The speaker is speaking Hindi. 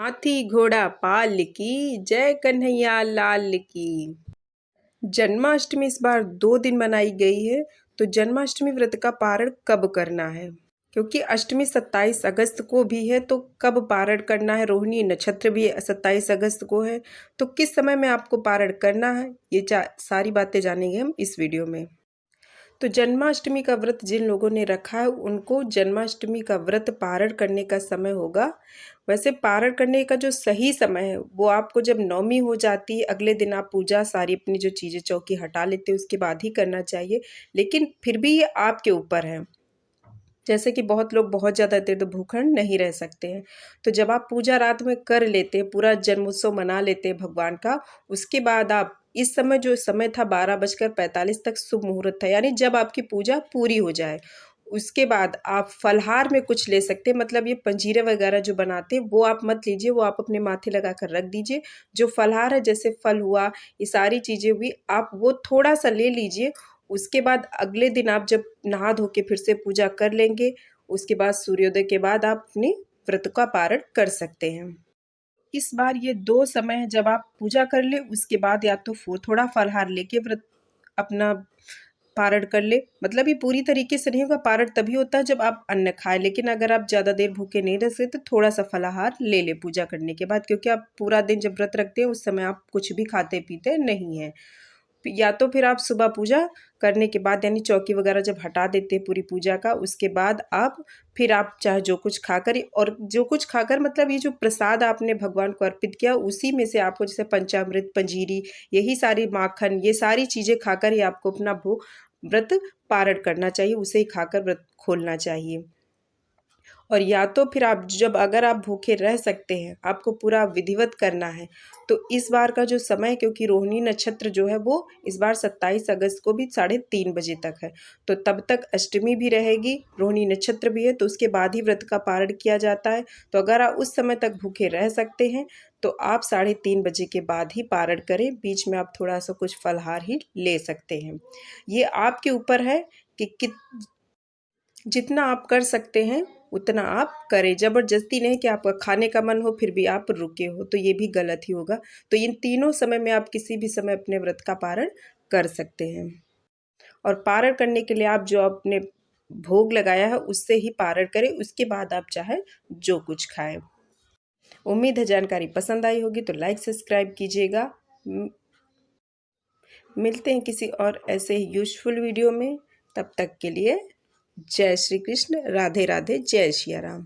हाथी घोड़ा पाल की जय कन्हैया लाल की। जन्माष्टमी इस बार 2 दिन मनाई गई है। तो जन्माष्टमी व्रत का पारण कब करना है, क्योंकि अष्टमी 27 अगस्त को भी है, तो कब पारण करना है। रोहिणी नक्षत्र भी 27 अगस्त को है, तो किस समय में आपको पारण करना है, ये सारी बातें जानेंगे हम इस वीडियो में। तो जन्माष्टमी का व्रत जिन लोगों ने रखा है उनको जन्माष्टमी का व्रत पारण करने का समय होगा। वैसे पारण करने का जो सही समय है वो आपको जब नवमी हो जाती है, अगले दिन आप पूजा सारी अपनी जो चीज़ें चौकी हटा लेते हैं उसके बाद ही करना चाहिए, लेकिन फिर भी ये आपके ऊपर है। जैसे कि बहुत लोग बहुत ज़्यादा देर तो भूखंड नहीं रह सकते हैं, तो जब आप पूजा रात में कर लेते हैं, पूरा जन्मोत्सव मना लेते हैं भगवान का, उसके बाद आप इस समय जो समय था 12:45 तक शुभ मुहूर्त था, यानी जब आपकी पूजा पूरी हो जाए उसके बाद आप फलहार में कुछ ले सकते हैं। मतलब ये पंजीरे वगैरह जो बनाते हैं वो आप मत लीजिए, वो आप अपने माथे लगा कर रख दीजिए। जो फलहार है जैसे फल हुआ, ये सारी चीज़ें हुई, आप वो थोड़ा सा ले लीजिए। उसके बाद अगले दिन आप जब नहा धो के फिर से पूजा कर लेंगे, उसके बाद सूर्योदय के बाद आप अपने व्रत का पारण कर सकते हैं। इस बार ये 2 समय है जब आप पूजा कर ले, उसके बाद या तो थोड़ा फलहार लेके व्रत अपना पारण कर ले। मतलब ये पूरी तरीके से नहीं होगा, पारण तभी होता है जब आप अन्न खाएं, लेकिन अगर आप ज़्यादा देर भूखे नहीं रह सकते तो थोड़ा सा फलाहार ले ले पूजा करने के बाद, क्योंकि आप पूरा दिन जब व्रत रखते हैं उस समय आप कुछ भी खाते पीते नहीं हैं। या तो फिर आप सुबह पूजा करने के बाद यानी चौकी वगैरह जब हटा देते हैं पूरी पूजा का, उसके बाद आप फिर आप चाहे जो कुछ खाकर, और जो कुछ खाकर मतलब ये जो प्रसाद आपने भगवान को अर्पित किया उसी में से आपको जैसे पंचामृत, पंजीरी, यही सारी माखन, ये सारी चीज़ें खाकर ही आपको अपना व्रत पारण करना चाहिए, उसे ही खाकर व्रत खोलना चाहिए। और या तो फिर आप जब अगर आप भूखे रह सकते हैं, आपको पूरा विधिवत करना है, तो इस बार का जो समय, क्योंकि रोहिणी नक्षत्र जो है वो इस बार 27 अगस्त को भी 3:30 बजे तक है, तो तब तक अष्टमी भी रहेगी, रोहिणी नक्षत्र भी है, तो उसके बाद ही व्रत का पारण किया जाता है। तो अगर आप उस समय तक भूखे रह सकते हैं तो आप 3:30 बजे के बाद ही पारण करें, बीच में आप थोड़ा सा कुछ फलहार ही ले सकते हैं। ये आपके ऊपर है कि जितना आप कर सकते हैं उतना आप करें। ज़बरदस्ती नहीं कि आपका खाने का मन हो फिर भी आप रुके हो, तो ये भी गलत ही होगा। तो इन तीनों समय में आप किसी भी समय अपने व्रत का पारण कर सकते हैं। और पारण करने के लिए आप जो आपने भोग लगाया है उससे ही पारण करें, उसके बाद आप चाहे जो कुछ खाएं। उम्मीद है जानकारी पसंद आई होगी, तो लाइक सब्सक्राइब कीजिएगा। मिलते हैं किसी और ऐसे ही यूजफुल वीडियो में, तब तक के लिए जय श्री कृष्ण, राधे राधे, जय सिया राम।